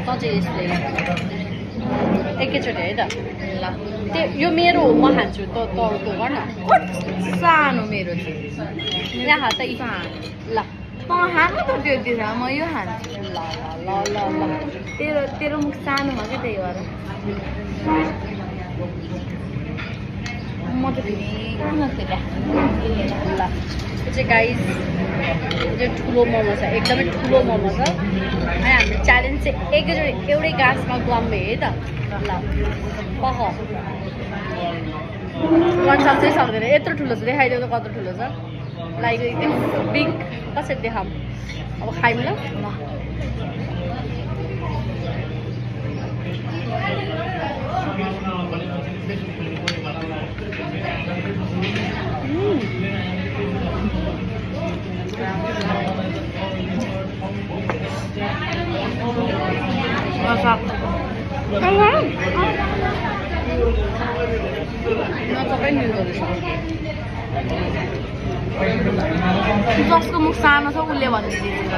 चाहिँ यसले एकैचोटि है त ल त्यो यो मेरो हो म खान्छु त त्यो गर न सानो मेरो चाहिँ यहाँ त ल खानु त त्यो दिँदा म यो खान्छु ल ल ल ल तेरो तेरो मुख सानो भयो कि त्यही भएर म त फेरि किन फेरि ल यो चाहिँ गाइस यो चाहिँ ठुलो मोमो छ एकदमै ठुलो मोमो छ अनि हामीले च्यालेन्ज चाहिँ एकैचोटि एउटै गाँसमा गुवाम्बे है त ल पख कन्साल चाहिँ सक्दैन यत्रो ठुलो छ देखाइदेऊ त कत्रो ठुलो छ लाइक एकदम बिग कसरी देखाऊँ अब खायौँ ल सबै मिल्दो रहेछ जसको मुख सानो छ उसले भनिदिन्छ